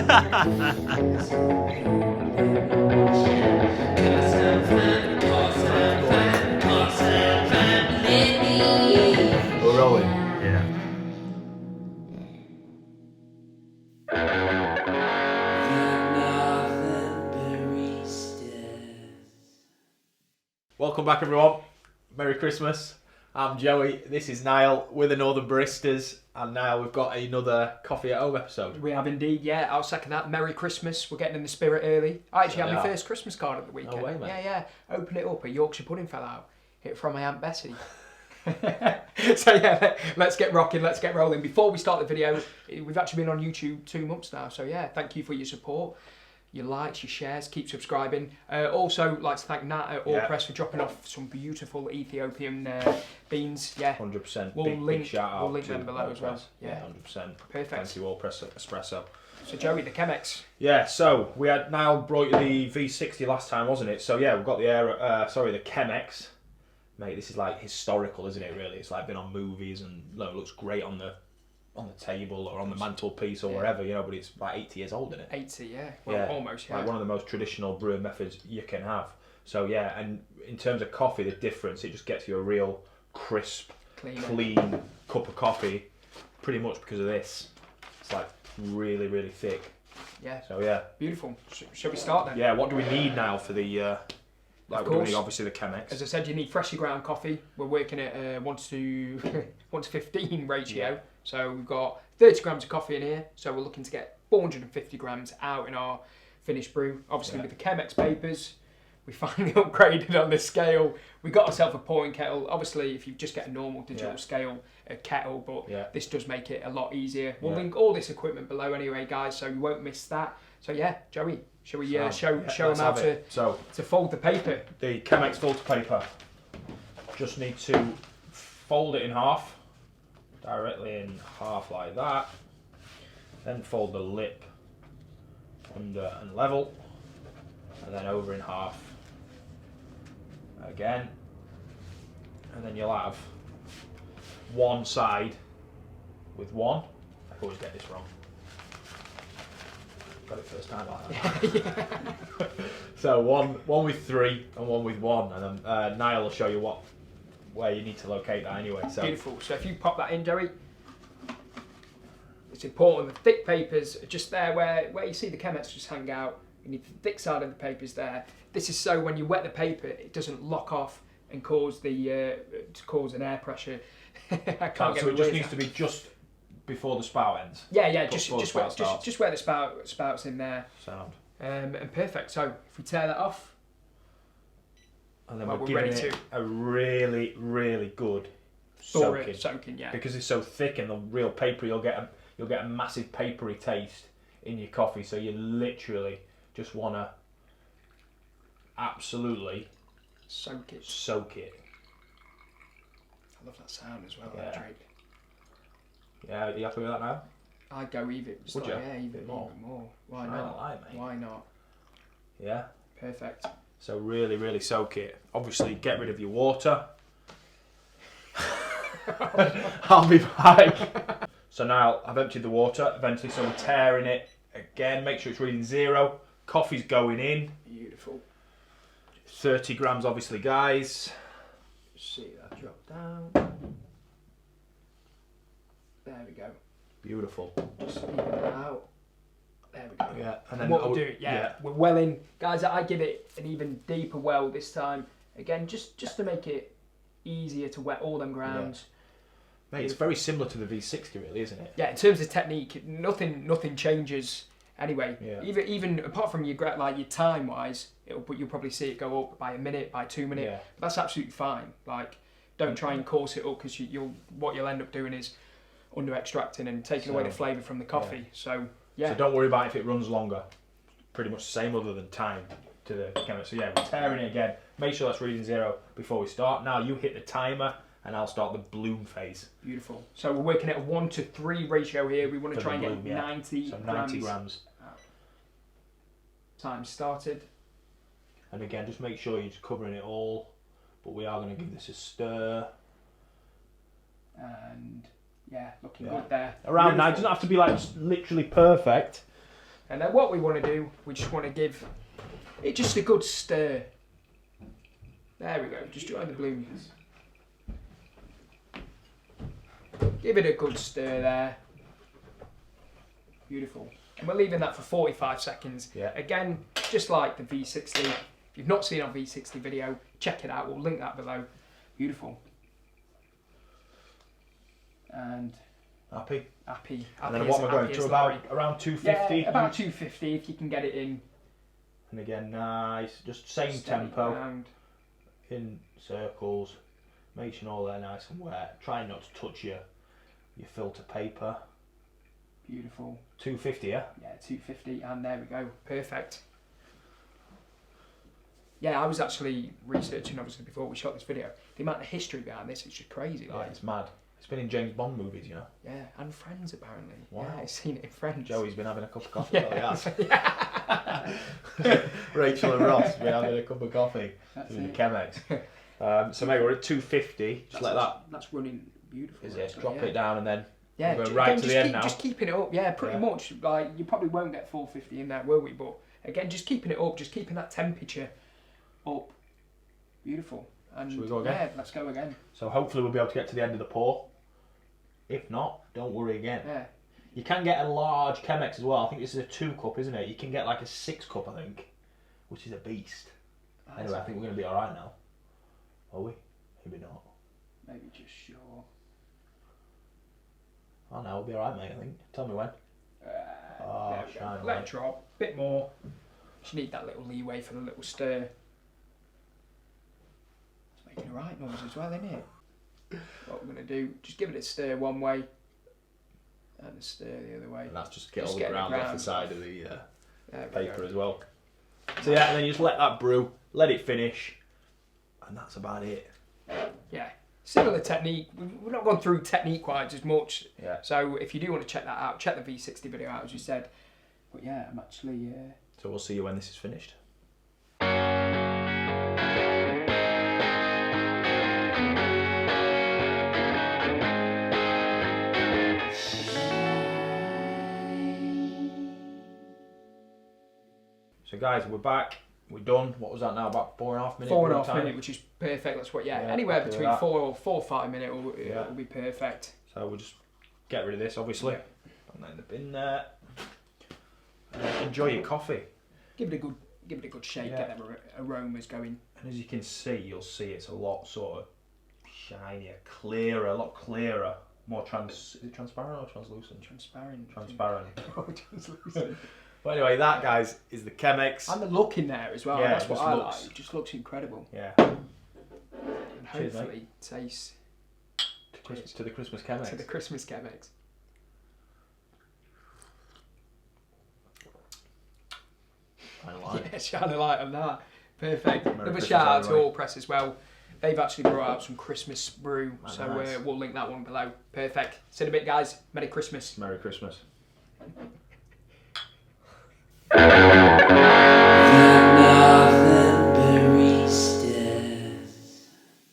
We're rolling. Yeah. Welcome back, everyone. Merry Christmas. I'm Joey. This is Niall. We're the Northern Baristas, and now we've got another Coffee at Home episode. We have indeed, yeah. I'll second that. Merry Christmas. We're getting in the spirit early. I actually had my first Christmas card of the weekend. No way, mate. Yeah. Open it up. A Yorkshire pudding fell out. Hit from my Aunt Bessie. So yeah, let's get rocking. Let's get rolling. Before we start the video, we've actually been on YouTube 2 months now. So yeah, thank you for your support. Your likes, your shares, keep subscribing. Also, like to thank Nat at All Press for dropping off some beautiful Ethiopian beans. Yeah, 100%. We'll big shout out. We'll link them below as well. Yeah, 100%. Perfect. Thank you, All Press Espresso. So Joey, the Chemex. Yeah, so we had Niall brought you the V60 last time, wasn't it? So yeah, we've got the the Chemex. Mate, this is like historical, isn't it? Really, it's like been on movies and it looks great on the table or on the mantelpiece or wherever, you know. But it's like 80 years old, isn't it? 80, yeah. Well, almost. Yeah. Like one of the most traditional brewing methods you can have. So yeah, and in terms of coffee, the difference, it just gets you a real crisp, clean cup of coffee. Pretty much because of this, it's like really, really thick. Yeah. So yeah. Beautiful. Shall we start then? Yeah. What do we need now for the? Like of course. We need obviously the Chemex. As I said, you need freshly ground coffee. We're working at 1 to 15 ratio. Yeah. So we've got 30 grams of coffee in here. So we're looking to get 450 grams out in our finished brew. Obviously with the Chemex papers, we finally upgraded on the scale. We got ourselves a pouring kettle. Obviously, if you just get a normal digital scale, a kettle, but this does make it a lot easier. We'll link all this equipment below anyway, guys, so you won't miss that. So yeah, Joey, shall we show them how to fold the paper? The Chemex filter paper. Just need to fold it in half, directly in half like that. Then fold the lip under and level, and then over in half again. And then you'll have one side with one. I always get this wrong. Got it first time like that. So one with 3 and one with 1, and then Niall will show you where you need to locate that anyway. So beautiful. So if you pop that in, Joey, it's important the thick papers are just there where you see the Chemex just hang out. You need the thick side of the papers there. This is so when you wet the paper, it doesn't lock off and cause an air pressure. I can't get so it just needs to be just before the spout ends. Yeah, just where the spout's in there. Sound. And perfect. So if we tear that off, and then we're giving it a really, really good soaking. Yeah. Because it's so thick and the real paper, you'll get a massive papery taste in your coffee. So you literally just want to absolutely soak it. I love that sound as well. Yeah. Drake. Yeah, are you happy with that now? I'd go even. Would you? Yeah, even more. Why not? Mate. Why not? Yeah. Perfect. So really, really soak it. Obviously, get rid of your water. I'll be back. So now I've emptied the water eventually, so we're tearing it again. Make sure it's reading 0. Coffee's going in. Beautiful. 30 grams, obviously, guys. See that drop down. There we go. Beautiful. Just even it out. There we go. Yeah, and then what we'll do, we're welling. Guys, I give it an even deeper well this time. Again, just to make it easier to wet all them grounds. Yeah. Mate, it's very similar to the V60, really, isn't it? Yeah, in terms of technique, nothing changes anyway. Yeah. Even apart from your time wise, you'll probably see it go up by a minute, by 2 minutes. Yeah. But that's absolutely fine. Like, don't try and course it up, because what you'll end up doing is under extracting and taking away the flavour from the coffee. So So don't worry about if it runs longer. Pretty much the same other than time to the camera. So yeah, we're tearing it again. Make sure that's reading 0 before we start. Now you hit the timer and I'll start the bloom phase. Beautiful. So we're working at a 1 to 3 ratio here. We want to try and get 90 so 90 grams. Time started. And again, just make sure you're just covering it all. But we are going to give this a stir. And yeah, looking good there. Around now, it doesn't have to be like literally perfect. And then what we want to do, we just want to give it just a good stir. There we go, just join the blue. Give it a good stir there. Beautiful. And we're leaving that for 45 seconds. Yeah. Again, just like the V60. If you've not seen our V60 video, check it out. We'll link that below. Beautiful. And happy. And then what we're going to around 250. Yeah, about 250 if you can get it in. And again, nice. Just same tempo. Round. In circles. Make sure all they're nice and wet. Try not to touch your filter paper. Beautiful. 250, yeah? Yeah, 250, and there we go. Perfect. Yeah, I was actually researching, obviously, before we shot this video. The amount of history behind this is just crazy. Yeah, it's mad. It's been in James Bond movies, you know? Yeah, and Friends, apparently. Wow. Yeah, I've seen it in Friends. Joey's been having a cup of coffee. Yeah. Rachel and Ross been having a cup of coffee. That's Doing it. the Chemex. So mate, we're at 250. Just let that. That's running beautiful. Is it? Actually, Drop yeah. it down and then. Yeah, we're going right to the end now. Just keeping it up. Yeah, pretty much. Like you probably won't get 450 in there, will we? But again, just keeping it up, just keeping that temperature up. Beautiful. And Shall we go again? Yeah, let's go again. So hopefully we'll be able to get to the end of the pour. If not, don't worry again. Yeah. You can get a large Chemex as well. I think this is a 2 cup, isn't it? You can get like a 6 cup, I think, which is a beast. Anyway, I think we're going to be alright now. Are we? Maybe not. Maybe just sure. Oh no, we'll be alright, mate, I think. Tell me when. There we go. shine Let light. it drop. Bit more. Just need that little leeway for the little stir. It's making a right noise as well, isn't it? What we're going to do, just give it a stir one way and a stir the other way. And that's just get Just all the get the ground off the ground side of the There we paper go. as well. So yeah, and then you just let that brew, let it finish, and that's about it. Yeah, similar technique. We've not gone through technique-wise as much. Yeah. So if you do want to check that out, check the V60 video out as you said. But yeah, I'm actually... So we'll see you when this is finished. So guys, we're back. We're done. What was that now? About 4.5 minutes. 4.5 minutes, which is perfect. That's what. Yeah, anywhere happy with between that. 4 or 5 minutes will be perfect. So we'll just get rid of this, obviously. Yeah. Put that in the bin there. Enjoy your coffee. Give it a good shake. Yeah. Get them aromas going. And as you can see, you'll see it's a lot sort of shinier, clearer, a lot clearer, more is it transparent or translucent? Transparent. Transparent. Oh, translucent. But anyway, that guys is the Chemex. And the look in there as well. Yeah, That's it what just I looks- like. It just looks incredible. Yeah. And Cheers, mate. hopefully tastes To the Christmas Chemex. to the Christmas Chemex. Kind of like. Yeah, shine a light on that. Perfect. Merry Another Christmas, shout out to everybody. All Press as well. They've actually brought out some Christmas brew, Oh, so nice. we'll link that one below. Perfect. See you in a bit, guys. Merry Christmas. Merry Christmas.